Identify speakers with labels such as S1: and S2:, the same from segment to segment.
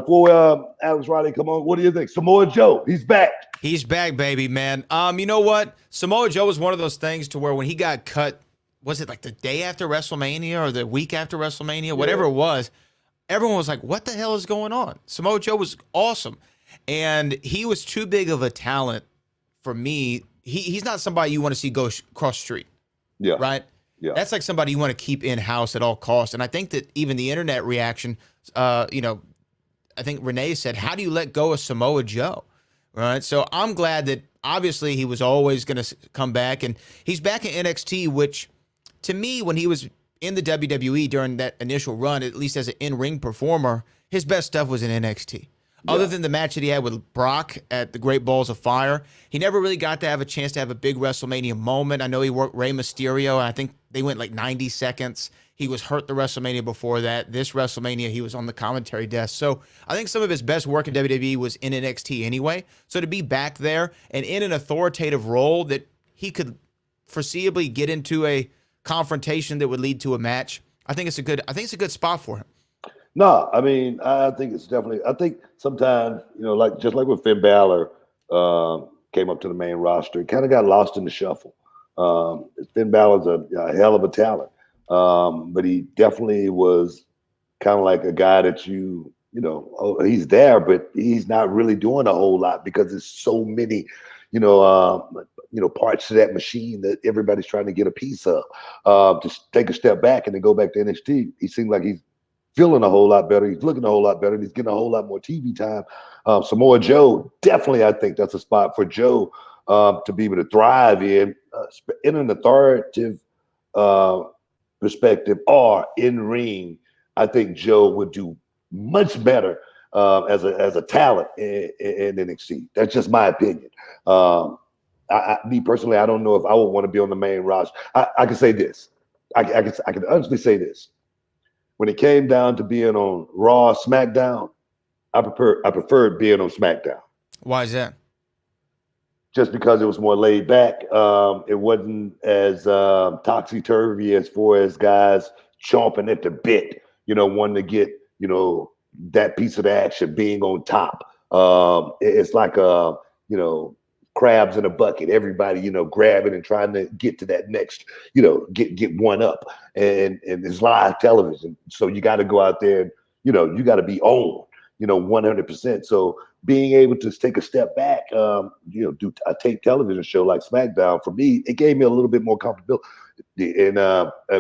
S1: before Alex Riley come on, what do you think? Samoa Joe, he's back.
S2: He's back, baby, man. You know what? Samoa Joe was one of those things to where when he got cut, was it like the day after WrestleMania or the week after WrestleMania, whatever it was, everyone was like, what the hell is going on? Samoa Joe was awesome. And he was too big of a talent for me. He's not somebody you want to see go cross street.
S1: Yeah.
S2: Right?
S1: Yeah.
S2: That's like somebody you want to keep in-house at all costs. And I think that even the internet reaction, I think Renee said, how do you let go of Samoa Joe? Right? So I'm glad that obviously he was always going to come back. And he's back in NXT, which to me, when he was in the WWE during that initial run, at least as an in-ring performer, his best stuff was in NXT. Other than the match that he had with Brock at the Great Balls of Fire, he never really got to have a chance to have a big WrestleMania moment. I know he worked Rey Mysterio, and I think they went like 90 seconds. He was hurt the WrestleMania before that. This WrestleMania, he was on the commentary desk. So I think some of his best work in WWE was in NXT anyway. So to be back there and in an authoritative role that he could foreseeably get into a confrontation that would lead to a match, I think it's a good spot for him.
S1: No, I mean, I think it's definitely. I think sometimes, like just like when Finn Balor came up to the main roster, kind of got lost in the shuffle. Finn Balor's a hell of a talent, but he definitely was kind of like a guy that he's there, but he's not really doing a whole lot because there's so many, parts to that machine that everybody's trying to get a piece of. To take a step back and then go back to NXT, he seemed like he's feeling a whole lot better. He's looking a whole lot better. And he's getting a whole lot more TV time. Samoa Joe, definitely, I think that's a spot for Joe to be able to thrive in an authoritative perspective or in ring. I think Joe would do much better as a talent in NXT. That's just my opinion. Me personally, I don't know if I would want to be on the main roster. I can say this. I can honestly say this. When it came down to being on Raw, SmackDown, I preferred being on SmackDown.
S2: Why is that?
S1: Just because it was more laid back. It wasn't as topsy-turvy as far as guys chomping at the bit, wanting to get, that piece of the action being on top. It's like crabs in a bucket. Everybody, grabbing and trying to get to that next, get one up. And it's live television. So you got to go out there and, you got to be on, 100%. So being able to take a step back, do a tape television show like SmackDown, for me, it gave me a little bit more comfortability. And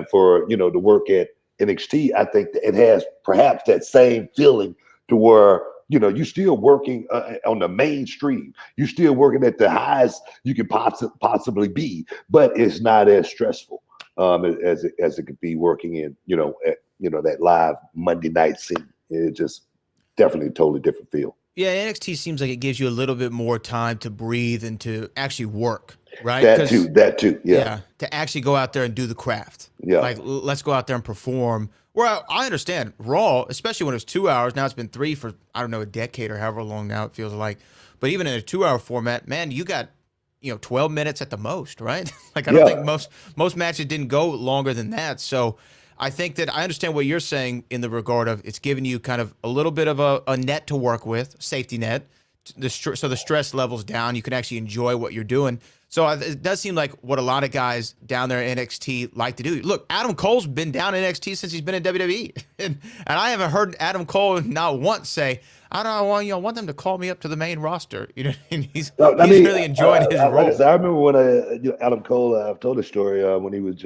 S1: for, the work at NXT, I think that it has perhaps that same feeling to where, you're still working on the mainstream. You're still working at the highest you can possibly be, but it's not as stressful as it could be working in, that live Monday night scene. It just definitely a totally different feel.
S2: Yeah, NXT seems like it gives you a little bit more time to breathe and to actually work, right?
S1: That too. Yeah.
S2: To actually go out there and do the craft.
S1: Yeah.
S2: Like, let's go out there and perform. Well, I understand Raw, especially when it was 2 hours. Now it's been 3 for, I don't know, a decade or however long now it feels like. But even in a 2 hour format, man, you got, 12 minutes at the most, right? Like, I don't think most matches didn't go longer than that. So I think that I understand what you're saying in the regard of it's giving you kind of a little bit of a net to work with, safety net, so the stress level's down. You can actually enjoy what you're doing. So it does seem like what a lot of guys down there at NXT like to do. Look, Adam Cole's been down in NXT since he's been in WWE. and I haven't heard Adam Cole not once say, I don't want them to call me up to the main roster. And he's really enjoying his role.
S1: I remember when Adam Cole, I've told a story when he was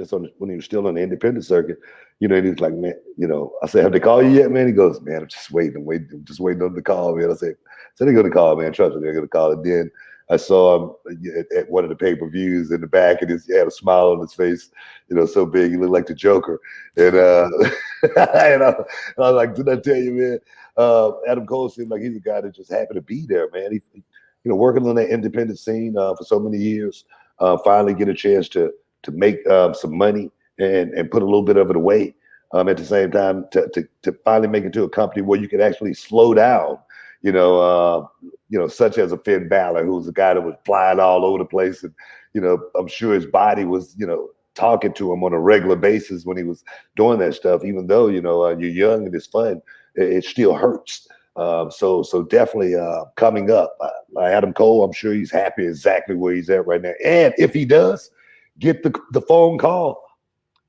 S1: still on the independent circuit. And he was like, man, I said, have they called you yet, man? He goes, man, I'm just waiting on them to call me. And I said, they're going to call, man. Trust me, they're going to call. And then I saw him at one of the pay-per-views in the back, and he had a smile on his face, so big. He looked like the Joker. And, and I was like, did I tell you, man? Adam Cole seemed like he's a guy that just happened to be there, man. He working on that independent scene for so many years, finally get a chance to make some money and put a little bit of it away. At the same time, to finally make it to a company where you can actually slow down, such as a Finn Balor, who was a guy that was flying all over the place. And, I'm sure his body was, talking to him on a regular basis when he was doing that stuff, even though, you're young and it's fun, it still hurts. So definitely coming up, Adam Cole, I'm sure he's happy exactly where he's at right now. And if he does get the phone call,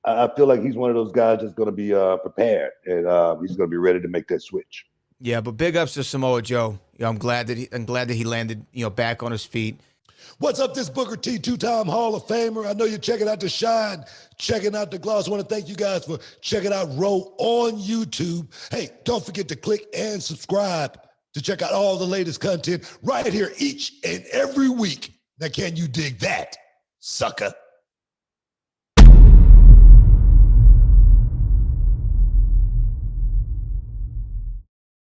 S1: I feel like he's one of those guys that's going to be prepared, and he's going to be ready to make that switch.
S2: Yeah, but big ups to Samoa Joe. I'm glad that he landed, back on his feet.
S3: What's up, this Booker T, two-time Hall of Famer. I know you're checking out the Shine, checking out the Gloss. I want to thank you guys for checking out Row on YouTube. Hey, don't forget to click and subscribe to check out all the latest content right here each and every week. Now, can you dig that, sucker?